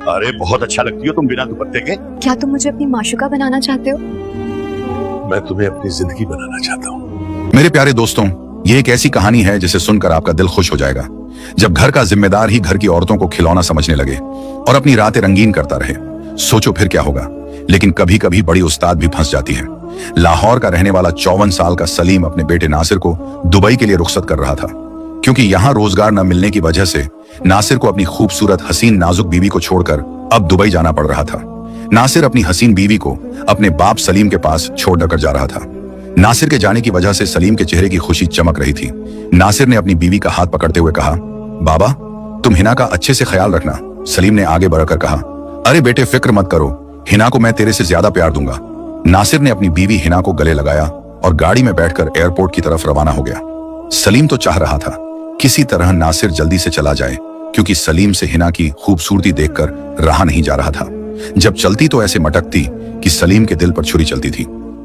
अरे बहुत अच्छा लगती हो तुम बिना दुपट्टे के। क्या तुम मुझे अपनी माशूका बनाना चाहते हो? मैं तुम्हें अपनी जिंदगी बनाना चाहता हूँ। मेरे प्यारे दोस्तों, ये एक ऐसी कहानी है जिसे सुनकर आपका दिल खुश हो जाएगा। जब घर का जिम्मेदार ही घर की औरतों को खिलौना समझने लगे और अपनी रातें रंगीन करता रहे, सोचो फिर क्या होगा। लेकिन कभी कभी बड़ी उस्ताद भी फंस जाती है। लाहौर का रहने वाला 54 साल का सलीम अपने बेटे नासिर को दुबई के लिए रुखसत कर रहा था, क्योंकि यहाँ रोजगार न मिलने की वजह से नासिर को अपनी खूबसूरत हसीन नाजुक बीवी को छोड़कर अब दुबई जाना पड़ रहा था। नासिर अपनी हसीन बीवी को अपने बाप सलीम के पास छोड़कर जा रहा था। नासिर के जाने की वजह से सलीम के चेहरे की खुशी चमक रही थी। नासिर ने अपनी बीवी का हाथ पकड़ते हुए कहा, बाबा तुम हिना का अच्छे से ख्याल रखना। सलीम ने आगे बढ़कर कहा, अरे बेटे फिक्र मत करो, हिना को मैं तेरे से ज्यादा प्यार दूंगा। नासिर ने अपनी बीवी हिना को गले लगाया और गाड़ी में बैठकर एयरपोर्ट की तरफ रवाना हो गया। सलीम तो चाह रहा था किसी तरह नासिर जल्दी से चला जाए, क्योंकि सलीम से हिना की खूबसूरती देखकर रहा नहीं जा रहा था। जब चलती तो ऐसे मटकती कि सलीम के दिल पर छुरी चलती थी।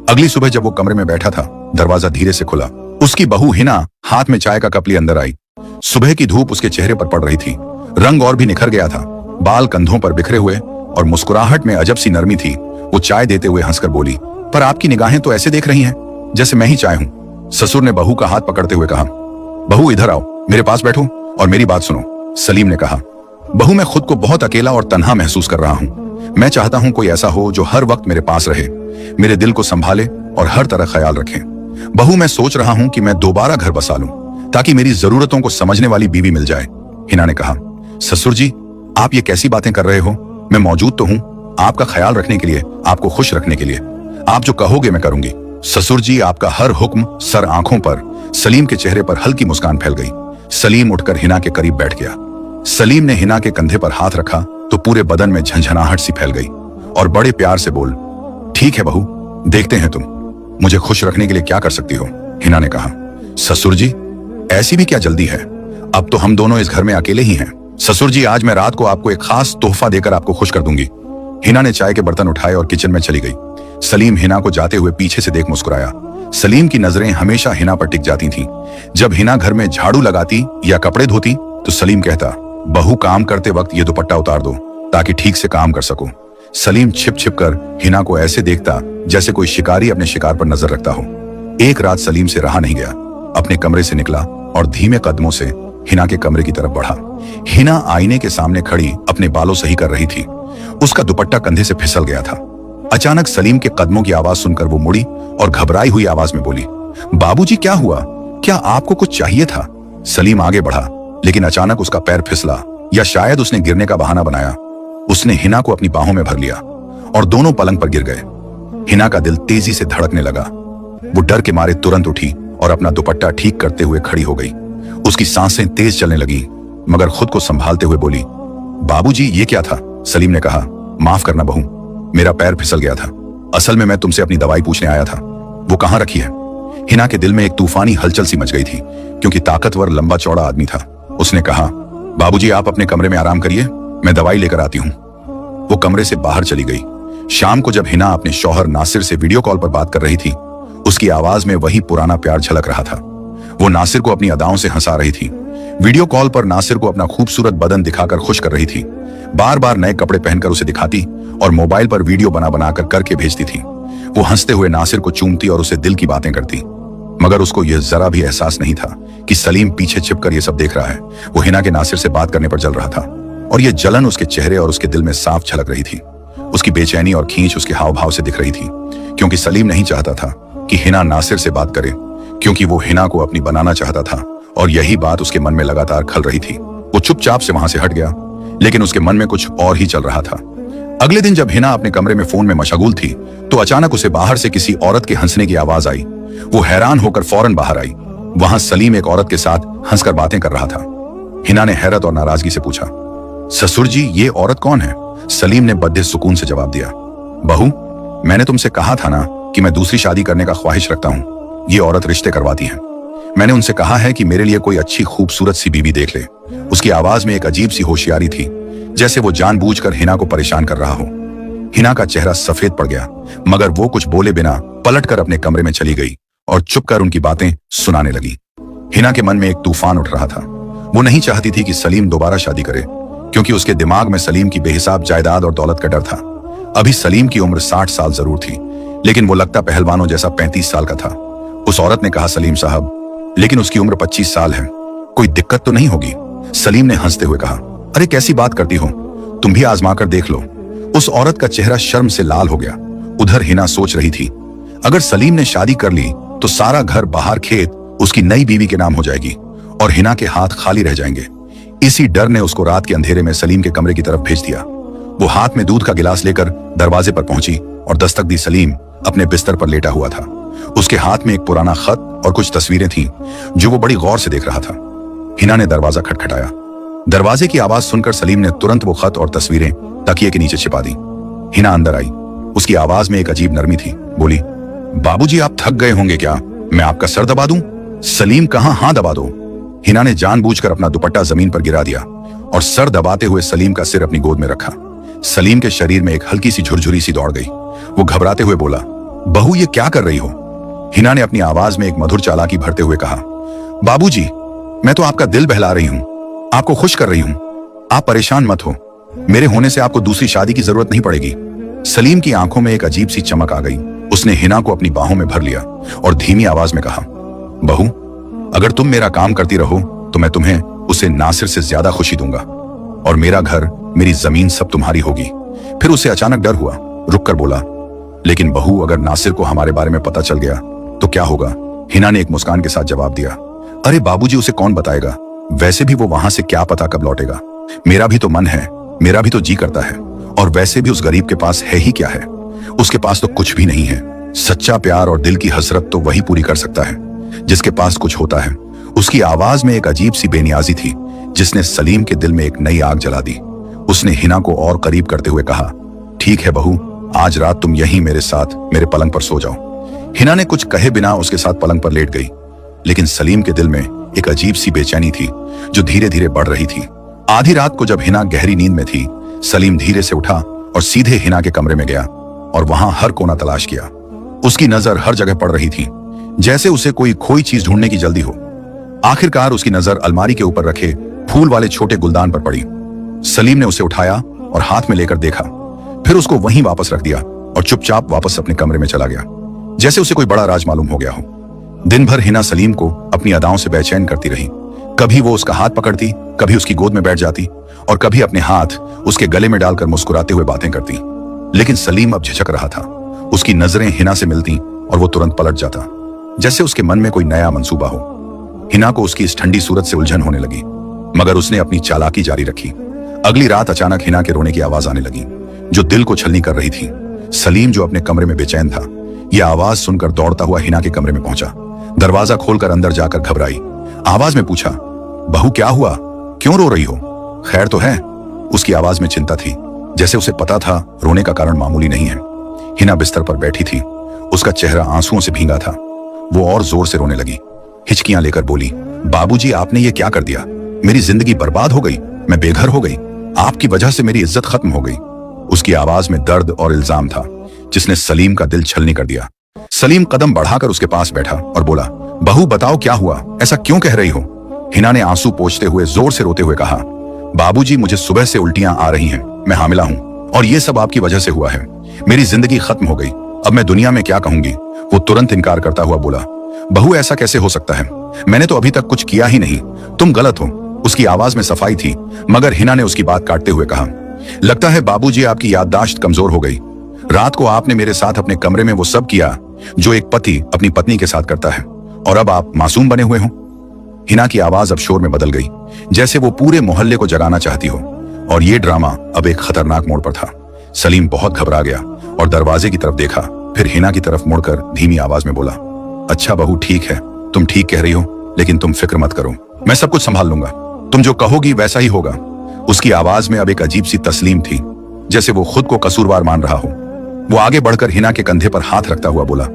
अगली सुबह जब वो कमरे में बैठा था, दरवाजा धीरे से खुला। उसकी बहू हिना हाथ में चाय का कप लिए अंदर आई। सुबह की धूप उसके चेहरे पर पड़ रही थी। रंग और भी निखर गया था, बाल कंधों पर बिखरे हुए और मुस्कुराहट में अजब सी नरमी थी। वो चाय देते हुए हंसकर बोली, पर आपकी निगाहें तो ऐसे देख रही हैं जैसे मैं ही चाय हूं। ससुर ने बहू का हाथ पकड़ते हुए कहा, बहू इधर आओ, मेरे पास बैठो और मेरी बात सुनो। सलीम ने कहा, बहू मैं खुद को बहुत अकेला और तन्हा महसूस कर रहा हूँ। मैं चाहता हूँ कोई ऐसा हो जो हर वक्त मेरे पास रहे, मेरे दिल को संभाले और हर तरह ख्याल रखे। बहू मैं सोच रहा हूँ कि मैं दोबारा घर बसा लूं, ताकि मेरी जरूरतों को समझने वाली बीवी मिल जाए। हिना ने कहा, ससुर जी आप ये कैसी बातें कर रहे हो? मैं मौजूद तो हूँ आपका ख्याल रखने के लिए, आपको खुश रखने के लिए। आप जो कहोगे मैं करूंगी। ससुर जी आपका हर हुक्म सर आंखों पर। सलीम के चेहरे पर हल्की मुस्कान फैल गई। सलीम उठकर हिना के करीब बैठ गया। सलीम ने हिना के कंधे पर हाथ रखा तो पूरे बदन में झंझनाहट सी फैल गई और बड़े प्यार से बोल, ठीक है बहू, देखते हैं तुम मुझे खुश रखने के लिए क्या कर सकती हो। हिना ने कहा, ससुर जी ऐसी भी क्या जल्दी है, अब तो हम दोनों इस घर में अकेले ही हैं। ससुर जी आज मैं रात को आपको एक खास तोहफा देकर आपको खुश कर दूंगी। हिना ने चाय के बर्तन उठाए और किचन में चली गई। सलीम हिना को जाते हुए पीछे से देख मुस्कुराया। सलीम की नजरें हमेशा हिना पर टिक जाती थीं। जब हिना घर में झाड़ू लगाती या कपड़े धोती तो सलीम कहता, बहू काम करते वक्त ये दुपट्टा उतार दो ताकि ठीक से काम कर सको। सलीम छिप छिप कर हिना को ऐसे देखता जैसे कोई शिकारी अपने शिकार पर नजर रखता हो। एक रात सलीम से रहा नहीं गया, अपने कमरे से निकला और धीमे कदमों से हिना के कमरे की तरफ बढ़ा। हिना आईने के सामने खड़ी अपने बालों सही कर रही थी। उसका दुपट्टा कंधे से फिसल गया था। अचानक सलीम के कदमों की आवाज सुनकर वो मुड़ी और घबराई हुई आवाज में बोली, बाबूजी क्या हुआ, क्या आपको कुछ चाहिए था? सलीम आगे बढ़ा, लेकिन अचानक उसका पैर फिसला, या शायद उसने गिरने का बहाना बनाया। उसने हिना को अपनी बाहों में भर लिया और दोनों पलंग पर गिर गए। हिना का दिल तेजी से धड़कने लगा। वो डर के मारे तुरंत उठी और अपना दुपट्टा ठीक करते हुए खड़ी हो गई। उसकी सांसें तेज चलने लगी, मगर खुद को संभालते हुए बोली, बाबूजी ये क्या था? सलीम ने कहा, माफ करना बहू, मेरा पैर फिसल गया था। असल में मैं तुमसे अपनी दवाई पूछने आया था, वो कहाँ रखी है? हिना के दिल में एक तूफानी हलचल सी मच गई थी, क्योंकि ताकतवर लंबा चौड़ा आदमी था। उसने कहा, बाबूजी आप अपने कमरे में आराम करिए, मैं दवाई लेकर आती हूँ। वो कमरे से बाहर चली गई। शाम को जब हिना अपने शौहर नासिर से वीडियो कॉल पर बात कर रही थी, उसकी आवाज में वही पुराना प्यार झलक रहा था। वो नासिर को अपनी अदाओं से हंसा रही थी। वीडियो कॉल पर नासिर को अपना खूबसूरत बदन दिखाकर खुश कर रही थी। बार बार नए कपड़े पहनकर उसे दिखाती और मोबाइल पर वीडियो बना बनाकर करके भेजती थी। वो हंसते हुए नासिर को चूमती और उसे दिल की बातें करती, मगर उसको यह जरा भी एहसास नहीं था कि सलीम पीछे छिपकर यह सब देख रहा है। वो हिना के नासिर से बात करने पर जल रहा था और यह जलन उसके चेहरे और उसके दिल में साफ झलक रही थी। उसकी बेचैनी और खींच उसके हाव भाव से दिख रही थी, क्योंकि सलीम नहीं चाहता था कि हिना नासिर से बात करे, क्योंकि वो हिना को अपनी बनाना चाहता था और यही बात उसके मन में लगातार खल रही थी। वो चुपचाप से वहां से हट गया, लेकिन उसके मन में कुछ और ही चल रहा था। अगले दिन जब हिना अपने कमरे में फोन में मशगूल थी तो अचानक उसे बाहर से किसी औरत के हंसने की आवाज आई। वो हैरान होकर फौरन बाहर आई। वहां सलीम एक औरत के साथ हंसकर बातें कर रहा था। हिना ने हैरत और नाराजगी से पूछा, ससुर जी ये औरत कौन है? सलीम ने बद्दे सुकून से जवाब दिया, बहू मैंने तुमसे कहा था ना कि मैं दूसरी शादी करने का ख्वाहिश रखता हूँ। ये औरत रिश्ते करवाती है। मैंने उनसे कहा है कि मेरे लिए कोई अच्छी खूबसूरत सी बीवी देख ले। उसकी आवाज में एक अजीब सी होशियारी थी, जैसे वो जानबूझकर हिना को परेशान कर रहा हो। हिना का चेहरा सफेद पड़ गया, मगर वो कुछ बोले बिना पलटकर अपने कमरे में चली गई और चुपकर उनकी बातें सुनाने लगी। हिना के मन में एक तूफान उठ रहा था। वो नहीं चाहती थी कि सलीम दोबारा शादी करे, क्योंकि उसके दिमाग में सलीम की बेहिसाब जायदाद और दौलत का डर था। अभी सलीम की उम्र 60 साल जरूर थी, लेकिन वो लगता पहलवानों जैसा 35 साल का था। उस औरत ने कहा, सलीम साहब, लेकिन उसकी उम्र 25 साल है, कोई दिक्कत तो नहीं होगी? सलीम ने हंसते हुए कहा, अरे कैसी बात करती हो, तुम भी आजमा कर देख लो। उस औरत का चेहरा शर्म से लाल हो गया। उधर हिना सोच रही थी, अगर सलीम ने शादी कर ली तो सारा घर बाहर खेत उसकी नई बीवी के नाम हो जाएगी और हिना के हाथ खाली रह जाएंगे। इसी डर ने उसको रात के अंधेरे में सलीम के कमरे की तरफ भेज दिया। वो हाथ में दूध का गिलास लेकर दरवाजे पर पहुंची और दस्तक दी। सलीम अपने बिस्तर पर लेटा हुआ था। उसके हाथ में एक पुराना खत और कुछ तस्वीरें थीं जो वो बड़ी गौर से देख रहा था। हिना ने दरवाजा खटखटाया। दरवाजे की आवाज सुनकर सलीम ने तुरंत वो खत और तस्वीरें तकिए के नीचे छिपा दी। हिना अंदर आई। उसकी आवाज में एक अजीब नरमी थी। बोली, बाबूजी आप थक गए होंगे क्या? मैं आपका सर दबा दूं? सलीम कहा, हाँ दबा दो। हिना ने जानबूझकर अपना दुपट्टा जमीन पर गिरा दिया और सर दबाते हुए सलीम का सिर अपनी गोद में रखा। सलीम के शरीर में एक हल्की सी झुरझुरी सी दौड़ गई। वो घबराते हुए बोला, बहू ये क्या कर रही हो? हिना ने अपनी आवाज में एक मधुर चालाकी भरते हुए कहा, बाबूजी मैं तो आपका दिल बहला रही हूं, आपको खुश कर रही हूं। आप परेशान मत हो, मेरे होने से आपको दूसरी शादी की जरूरत नहीं पड़ेगी। सलीम की आंखों में एक अजीब सी चमक आ गई। उसने हिना को अपनी बाहों में भर लिया और धीमी आवाज में कहा, बहू अगर तुम मेरा काम करती रहो तो मैं तुम्हें उसे नासिर से ज्यादा खुशी दूंगा और मेरा घर, मेरी जमीन सब तुम्हारी होगी। फिर उसे अचानक डर हुआ, रुक कर बोला, लेकिन बहू अगर नासिर को हमारे बारे में पता चल गया तो क्या होगा? हिना ने एक मुस्कान के साथ जवाब दिया, अरे बाबूजी उसे कौन बताएगा? वैसे भी वो वहां से क्या पता कब लौटेगा। मेरा भी तो मन है, मेरा भी तो जी करता है। और वैसे भी उस गरीब के पास है ही क्या है? उसके पास तो कुछ भी नहीं है। सच्चा प्यार और दिल की हसरत तो वही पूरी कर सकता है जिसके पास कुछ होता है। उसकी आवाज में एक अजीब सी बेनियाजी थी जिसने सलीम के दिल में एक नई आग जला दी। उसने हिना को और करीब करते हुए कहा, ठीक है बहू, आज रात तुम यहीं मेरे साथ मेरे पलंग पर सो जाओ। हिना ने कुछ कहे बिना उसके साथ पलंग पर लेट गई, लेकिन सलीम के दिल में एक अजीब सी बेचैनी थी जो धीरे धीरे बढ़ रही थी। आधी रात को जब हिना गहरी नींद में थी, सलीम धीरे से उठा और सीधे हिना के कमरे में गया और वहां हर कोना तलाश किया। उसकी नजर हर जगह पड़ रही थी, जैसे उसे कोई खोई चीज ढूंढने की जल्दी हो। आखिरकार उसकी नजर अलमारी के ऊपर रखे फूल वाले छोटे गुलदान पर पड़ी। सलीम ने उसे उठाया और हाथ में लेकर देखा, फिर उसको वहीं वापस रख दिया और चुपचाप वापस अपने कमरे में चला गया, जैसे उसे कोई बड़ा राज मालूम हो गया हो। दिन भर हिना सलीम को अपनी अदाओं से बेचैन करती रही। कभी वो उसका हाथ पकड़ती, कभी उसकी गोद में बैठ जाती और कभी अपने हाथ उसके गले में डालकर मुस्कुराते हुए बातें करती। लेकिन सलीम अब झिझक रहा था। उसकी नजरें हिना से मिलती और वो तुरंत पलट जाता, जैसे उसके मन में कोई नया मंसूबा हो। हिना को उसकी इस ठंडी सूरत से उलझन होने लगी, मगर उसने अपनी चालाकी जारी रखी। अगली रात अचानक हिना के रोने की आवाज आने लगी जो दिल को छलनी कर रही थी। सलीम जो अपने कमरे में बेचैन था, यह आवाज सुनकर दौड़ता हुआ हिना के कमरे में पहुंचा। दरवाजा खोलकर अंदर जाकर घबराई आवाज में पूछा, बहू क्या हुआ, क्यों रो रही हो? खैर तो है? उसकी आवाज में चिंता थी, जैसे उसे पता था रोने का कारण मामूली नहीं है। हिना बिस्तर पर बैठी थी, उसका चेहरा आंसुओं से भींगा था। वो और जोर से रोने लगी, हिचकियां लेकर बोली, बाबूजी आपने ये क्या कर दिया? मेरी जिंदगी बर्बाद हो गई, मैं बेघर हो गई, आपकी वजह से मेरी इज्जत खत्म हो गई। उसकी आवाज में दर्द और इल्जाम था जिसने सलीम का दिल छलनी कर दिया। सलीम कदम बढ़ाकर उसके पास बैठा और बोला, बहू बताओ क्या हुआ, ऐसा क्यों कह रही हो? हिना ने आंसू पोंछते हुए जोर से रोते हुए कहा, बाबूजी मुझे सुबह से उल्टियां आ रही हैं, मैं हामिला हूं और ये सब आपकी वजह से हुआ है। मेरी जिंदगी खत्म हो गई, अब मैं दुनिया में क्या कहूंगी? वो तुरंत इनकार करता हुआ बोला, बहू ऐसा कैसे हो सकता है, मैंने तो अभी तक कुछ किया ही नहीं, तुम गलत हो। उसकी आवाज में सफाई थी, मगर हिना ने उसकी बात काटते हुए कहा, लगता है बाबूजी आपकी याददाश्त कमजोर हो गई। रात को आपने मेरे साथ अपने कमरे में वो सब किया जो एक पति अपनी पत्नी के साथ करता है, और अब आप मासूम बने हुए हो। हिना की आवाज अब शोर में बदल गई, जैसे वो पूरे मोहल्ले को जगाना चाहती हो, और ये ड्रामा अब एक खतरनाक मोड़ पर था। सलीम बहुत घबरा गया और दरवाजे की तरफ देखा, फिर हिना की तरफ मुड़कर धीमी आवाज में बोला, अच्छा बहू ठीक है, तुम ठीक कह रही हो, लेकिन तुम फिक्र मत करो, मैं सब कुछ संभाल लूंगा, तुम जो कहोगी वैसा ही होगा। उसकी आवाज में अब एक अजीब सी तस्लीम थी, जैसे वो खुद को कसूरवार मान रहा हो। वो आगे बढ़कर हिना के कंधे पर हाथ रखता हुआ बोला,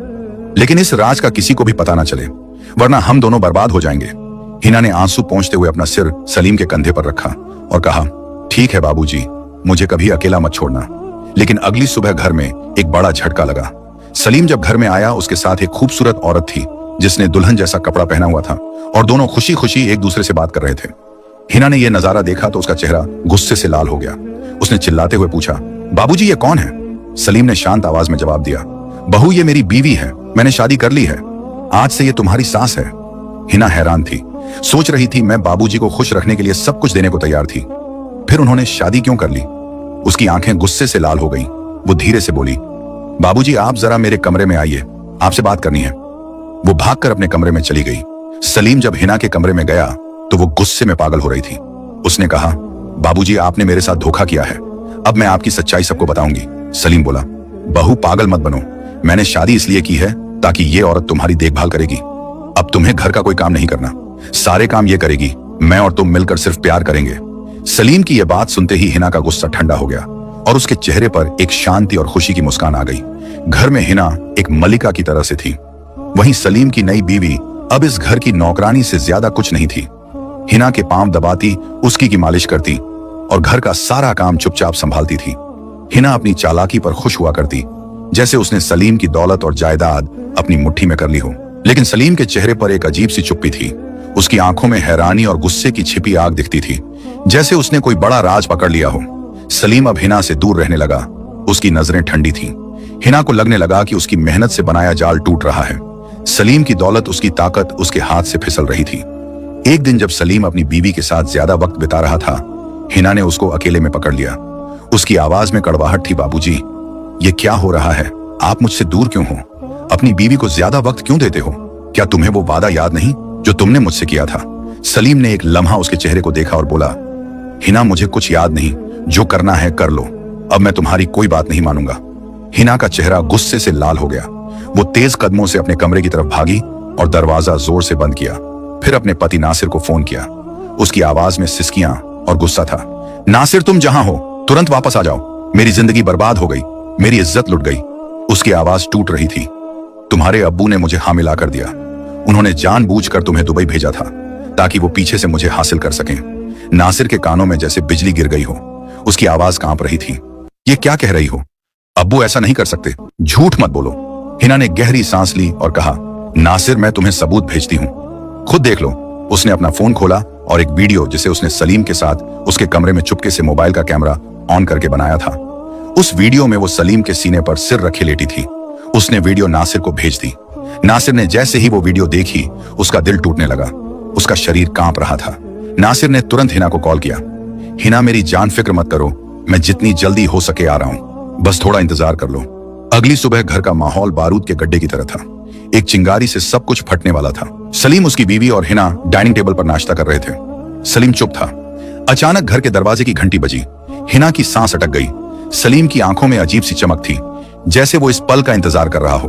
लेकिन इस राज का किसी को भी पता ना चले, वरना हम दोनों बर्बाद हो जाएंगे। हिना ने आंसू पोंछते हुए अपना सिर सलीम के कंधे पर रखा और कहा, ठीक है बाबूजी, मुझे कभी अकेला मत छोड़ना। लेकिन अगली सुबह घर में एक बड़ा झटका लगा। सलीम जब घर में आया, उसके साथ एक खूबसूरत औरत थी जिसने दुल्हन जैसा कपड़ा पहना हुआ था, और दोनों खुशी खुशी एक दूसरे से बात कर रहे थे। हिना ने यह नजारा देखा तो उसका चेहरा गुस्से से लाल हो गया। उसने चिल्लाते हुए पूछा, बाबूजी ये कौन है? सलीम ने शांत आवाज में जवाब दिया, बहू ये मेरी बीवी है, मैंने शादी कर ली है, आज से ये तुम्हारी सास है। हिना हैरान थी, सोच रही थी मैं बाबूजी को खुश रखने के लिए सब कुछ देने को तैयार थी, फिर उन्होंने शादी क्यों कर ली? उसकी आंखें गुस्से से लाल हो गईं। वो धीरे से बोली, बाबूजी आप जरा मेरे कमरे में आइए, आपसे बात करनी है। वो भागकर अपने कमरे में चली गई। सलीम जब हिना के कमरे में गया तो वो गुस्से में पागल हो रही थी। उसने कहा, बाबूजी आपने मेरे साथ धोखा किया है, अब मैं आपकी सच्चाई सबको बताऊंगी। सलीम बोला, बहू पागल मत बनो, मैंने शादी इसलिए की है ताकि ये औरत तुम्हारी देखभाल करेगी। अब तुम्हें घर का कोई काम नहीं करना, सारे काम ये करेगी, मैं और तुम मिलकर सिर्फ प्यार करेंगे। सलीम की यह बात सुनते ही हिना का गुस्सा ठंडा हो गया और उसके चेहरे पर एक शांति और खुशी की मुस्कान आ गई। घर में हिना एक मलिका की तरह से थी, वहीं सलीम की नई बीवी अब इस घर की नौकरानी से ज्यादा कुछ नहीं थी। हिना के पांव दबाती, उसकी की मालिश करती और घर का सारा काम चुपचाप संभालती थी। हिना अपनी चालाकी पर खुश हुआ करती, जैसे उसने सलीम की दौलत और जायदाद अपनी मुट्ठी में कर ली हो। लेकिन सलीम के चेहरे पर एक अजीब सी चुप्पी थी। उसकी आंखों में हैरानी और गुस्से की छिपी आग दिखती थी, जैसे उसने कोई बड़ा राज पकड़ लिया हो। सलीम अब हिना से दूर रहने लगा, उसकी नजरें ठंडी थीं। हिना को लगने लगा कि उसकी मेहनत से बनाया जाल टूट रहा है। सलीम की दौलत, उसकी ताकत उसके हाथ से फिसल रही थी। एक दिन जब सलीम अपनी बीवी के साथ ज्यादा वक्त बिता रहा था, हिना ने उसको अकेले में पकड़ लिया। उसकी आवाज में कड़वाहट थी, बाबूजी ये क्या हो रहा है? आप मुझसे दूर क्यों हो? अपनी बीवी को ज्यादा वक्त क्यों देते हो? क्या तुम्हें वो वादा याद नहीं जो तुमने मुझसे किया था? सलीम ने एक लम्हा उसके चेहरे को देखा और बोला, हिना मुझे कुछ याद नहीं, जो करना है कर लो, अब मैं तुम्हारी कोई बात नहीं मानूंगा। हिना का चेहरा गुस्से से लाल हो गया। वो तेज कदमों से अपने कमरे की तरफ भागी और दरवाजा जोर से बंद किया। फिर अपने पति नासिर को फोन किया। उसकी आवाज में सिसकियां और गुस्सा था। नासिर तुम जहां हो तुरंत वापस आ जाओ, मेरी जिंदगी बर्बाद हो गई, मेरी इज्जत लुट गई। उसकी आवाज टूट रही थी। तुम्हारे अब्बू ने मुझे हामिला कर दिया, उन्होंने जानबूझकर तुम्हें दुबई भेजा था ताकि वो पीछे से मुझे हासिल कर सकें। नासिर के कानों में जैसे बिजली गिर गई हो, उसकी आवाज कांप रही थी। ये क्या कह रही हो? अब्बू ऐसा नहीं कर सकते, झूठ मत बोलो। हिना ने गहरी सांस ली और कहा, नासिर मैं तुम्हें सबूत भेजती हूँ, खुद देख लो। उसने अपना फोन खोला और एक वीडियो जिसे उसने सलीम के साथ उसके कमरे में चुपके से मोबाइल का कैमरा ऑन करके बनाया था। उस वीडियो में वो सलीम के सीने पर सिर रखे लेटी थी। उसने वीडियो नासिर को भेज दी। नासिर ने जैसे ही वो वीडियो देखी, उसका दिल टूटने लगा, उसका शरीर कांप रहा था। नासिर ने तुरंत हिना को कॉल किया। हिना मेरी जान फिक्र मत करो, मैं जितनी जल्दी हो सके आ रहा हूँ, बस थोड़ा इंतजार कर लो। अगली सुबह घर का माहौल बारूद के गड्ढे की तरह था। एक चिंगारी से सब कुछ फटने वाला था। सलीम, उसकी बीवी और हिना डाइनिंग टेबल पर नाश्ता कर रहे थे। सलीम चुप था। अचानक घर के दरवाजे की घंटी बजी। हिना की सांस अटक गई। सलीम की आंखों में अजीब सी चमक थी, जैसे वो इस पल का इंतजार कर रहा हो।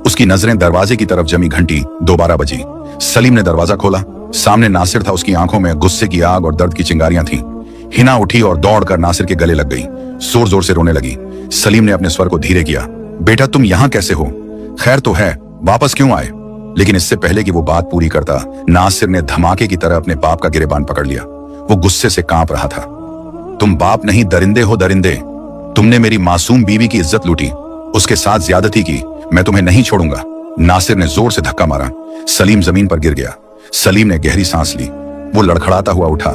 उसकी नजरें दरवाजे की तरफ जमी। घंटी दोबारा बजी। सलीम ने दरवाजा खोला। सामने नासिर था। उसकी आंखों में गुस्से की आग और दर्द की चिंगारियां थीं। हिना उठी और दौड़कर नासिर के गले लग गई, जोर जोर से रोने लगी। सलीम ने अपने स्वर को धीरे किया, बेटा तुम यहां कैसे हो? खैर तो है, वापस क्यों आए? लेकिन इससे पहले कि वो बात पूरी करता, नासिर ने धमाके की तरह अपने बाप का गिरेबान पकड़ लिया। वो गुस्से से कांप रहा था। तुम बाप नहीं, दरिंदे हो दरिंदे। तुमने मेरी मासूम बीवी की इज्जत लूटी, उसके साथ ज्यादती की, मैं तुम्हें नहीं छोड़ूंगा। नासिर ने जोर से धक्का मारा। सलीम जमीन पर गिर गया। सलीम ने गहरी सांस ली। वो लड़खड़ाता हुआ उठा।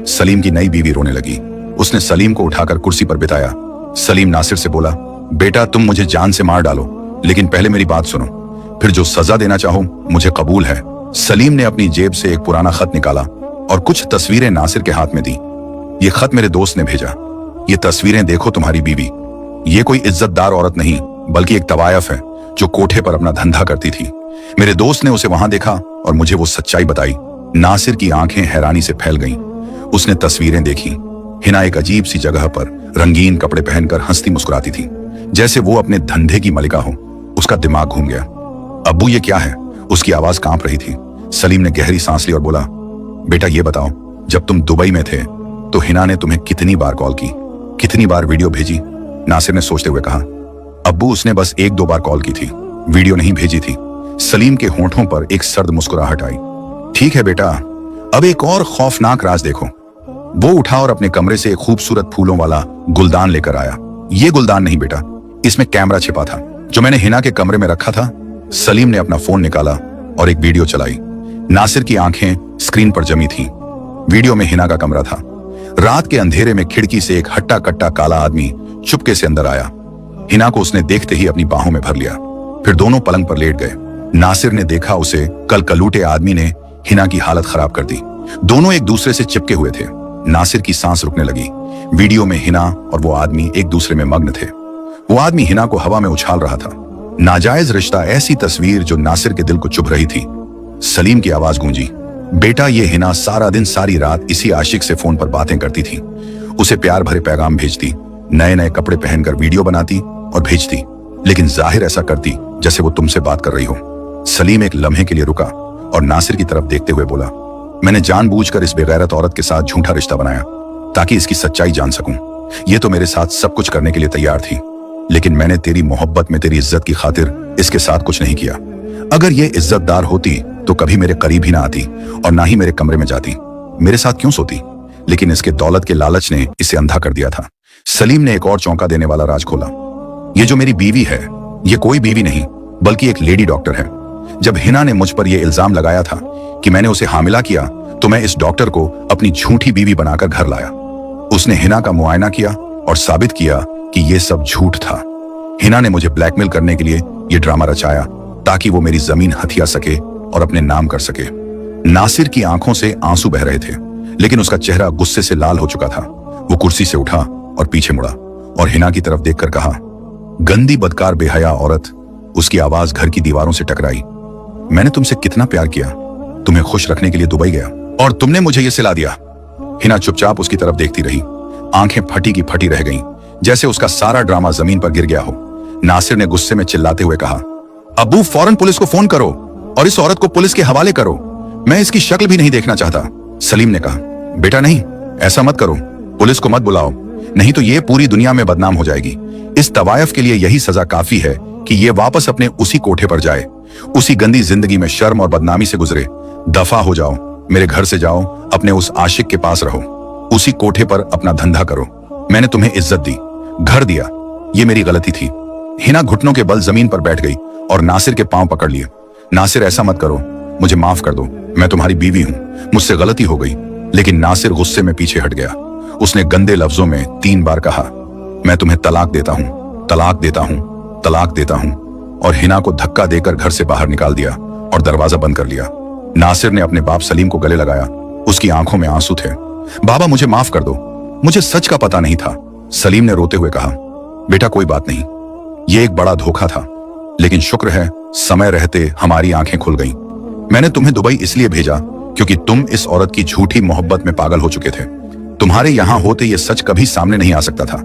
सलीम की नई बीवी रोने लगी। उसने सलीम को उठाकर कुर्सी पर बिठाया। सलीम नासिर से बोला, बेटा तुम मुझे जान से मार डालो, लेकिन पहले मेरी बात सुनो, फिर जो सजा देना चाहो मुझे कबूल है। सलीम ने अपनी जेब से एक पुराना खत निकाला और कुछ तस्वीरें नासिर के हाथ में दी। ये खत मेरे दोस्त ने भेजा, ये तस्वीरें देखो तुम्हारी बीवी। ये कोई इज्जतदार औरत नहीं, बल्कि एक तवायफ है जो कोठे पर अपना धंधा करती थी। मेरे दोस्त ने उसे वहां देखा और मुझे वो सच्चाई बताई। नासिर की आंखें हैरानी से फैल गईं। उसने तस्वीरें देखी। हिना एक अजीब सी जगह पर रंगीन कपड़े पहनकर हंसती मुस्कुराती थी, जैसे वो अपने धंधे की मलिका हो। उसका दिमाग घूम गया। अब्बू ये क्या है? उसकी आवाज कांप रही थी। सलीम ने गहरी सांस ली और बोला, बेटा ये बताओ, जब तुम दुबई में थे तो हिना ने तुम्हें कितनी बार कॉल की, कितनी बार वीडियो भेजी? नासिर ने सोचते हुए कहा, अब्बू उसने बस 1-2 बार कॉल की थी, वीडियो नहीं भेजी थी। सलीम के होंठों पर एक सर्द मुस्कुराहट आई। ठीक है बेटा, अब एक और खौफनाक राज देखो। वो उठा और अपने कमरे से एक खूबसूरत फूलों वाला गुलदान लेकर आया। ये गुलदान नहीं बेटा, इसमें कैमरा छिपा था जो मैंने हिना के कमरे में रखा था। सलीम ने अपना फोन निकाला और एक वीडियो चलाई। नासिर की आंखें स्क्रीन पर जमी थीं। वीडियो में हिना का कमरा था। रात के अंधेरे में खिड़की से एक हट्टा कट्टा काला आदमी चुपके से अंदर आया। हिना को उसने देखते ही अपनी बाहों में भर लिया। फिर दोनों पलंग पर लेट गए। नासिर ने देखा उसे कल कलूटे आदमी ने हिना की हालत खराब कर दी। दोनों एक दूसरे से चिपके हुए थे। नासिर की सांस रुकने लगी। वीडियो में हिना और वो आदमी एक दूसरे में मग्न थे। वो आदमी हिना को हवा में उछाल रहा था। नाजायज रिश्ता, ऐसी तस्वीर जो नासिर के दिल को चुभ रही थी। सलीम की आवाज गूंजी, बेटा ये हिना सारा दिन सारी रात इसी आशिक से फोन पर बातें करती थी। उसे प्यार भरे पैगाम भेजती, नए नए कपड़े पहनकर वीडियो बनाती और भेजती, लेकिन जाहिर ऐसा करती जैसे वो तुमसे बात कर रही हो। सलीम एक लम्हे के लिए रुका और नासिर की तरफ देखते हुए बोला, मैंने जानबूझकर इस बेगैरत औरत के साथ झूठा रिश्ता बनाया ताकि इसकी सच्चाई जान सकूं। ये तो मेरे साथ सब कुछ करने के लिए तैयार थी, लेकिन मैंने तेरी मोहब्बत में तेरी इज्जत की खातिर इसके साथ कुछ नहीं किया। अगर ये इज्जतदार होती तो कभी मेरे करीब ही ना आती और ना ही मेरे कमरे में जाती। मेरे साथ क्यों सोती? लेकिन इसके दौलत के लालच ने इसे अंधा कर दिया था। सलीम ने एक और चौंका देने वाला राज खोला। ये जो मेरी बीवी है, ये कोई बीवी नहीं बल्कि एक लेडी डॉक्टर है। जब हिना ने मुझ पर यह इल्जाम लगाया था कि मैंने उसे हामिला किया, तो मैं इस डॉक्टर को अपनी झूठी बीवी बनाकर घर लाया। उसने हिना का मुआयना किया और साबित किया कि यह सब झूठ था। हिना ने मुझे ब्लैकमेल करने के लिए यह ड्रामा रचाया ताकि वो मेरी जमीन हथिया सके और अपने नाम कर सके। नासिर की आंखों से आंसू बह रहे थे, लेकिन उसका चेहरा गुस्से से लाल हो चुका था। वो कुर्सी से उठा और पीछे मुड़ा और हिना की तरफ देखकर कहा, गंदी बदकार बेहया औरत। उसकी आवाज घर की दीवारों से टकराई। मैंने तुमसे कितना प्यार किया, तुम्हें खुश रखने के लिए दुबई गया और तुमने मुझे यह सिला दिया। हिना चुपचाप उसकी तरफ देखती रही। आंखें फटी की फटी रह गईं, जैसे उसका सारा ड्रामा जमीन पर गिर गया हो। नासिर ने गुस्से में चिल्लाते हुए कहा, अब्बू फौरन पुलिस को फोन करो और इस औरत को पुलिस के हवाले करो। मैं इसकी शक्ल भी नहीं देखना चाहता। सलीम ने कहा, बेटा नहीं, ऐसा मत करो, पुलिस को मत बुलाओ, नहीं तो ये पूरी दुनिया में बदनाम हो जाएगी। इस तवायफ के लिए यही सजा काफी है कि ये वापस अपने उसी कोठे पर जाए, उसी गंदी जिंदगी में शर्म और बदनामी से गुजरे। दफा हो जाओ, मेरे घर से जाओ, अपने उस आशिक के पास रहो, उसी कोठे पर अपना धंधा करो। मैंने तुम्हें इज्जत दी, घर दिया, ये मेरी गलती थी। हिना घुटनों के बल जमीन पर बैठ गई और नासिर के पांव पकड़ लिए। नासिर ऐसा मत करो, मुझे माफ कर दो, मैं तुम्हारी बीवी हूं, मुझसे गलती हो गई। लेकिन नासिर गुस्से में पीछे हट गया। उसने गंदे लफ्जों में 3 बार कहा, मैं तुम्हें तलाक देता हूं, तलाक देता हूं, तलाक देता हूं, और हिना को धक्का देकर घर से बाहर निकाल दिया और दरवाजा बंद कर लिया। नासिर ने अपने बाप सलीम को गले लगाया। उसकी आंखों में आंसू थे। बाबा मुझे माफ कर दो, मुझे सच का पता नहीं था। सलीम ने रोते हुए कहा, बेटा कोई बात नहीं, ये एक बड़ा धोखा था, लेकिन शुक्र है समय रहते हमारी आंखें खुल गईं। मैंने तुम्हें दुबई इसलिए भेजा क्योंकि तुम इस औरत की झूठी मोहब्बत में पागल हो चुके थे। तुम्हारे यहां होते ये सच कभी सामने नहीं आ सकता था,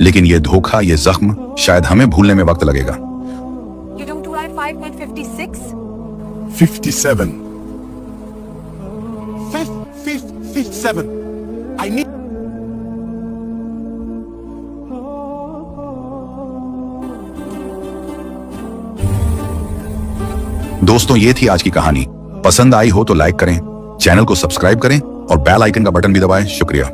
लेकिन ये धोखा, ये जख्म शायद हमें भूलने में वक्त लगेगा। You don't do I 5 and 56? 57. 57. I need. दोस्तों ये थी आज की कहानी। पसंद आई हो तो लाइक करें, चैनल को सब्सक्राइब करें और बेल आइकन का बटन भी दबाएं। शुक्रिया।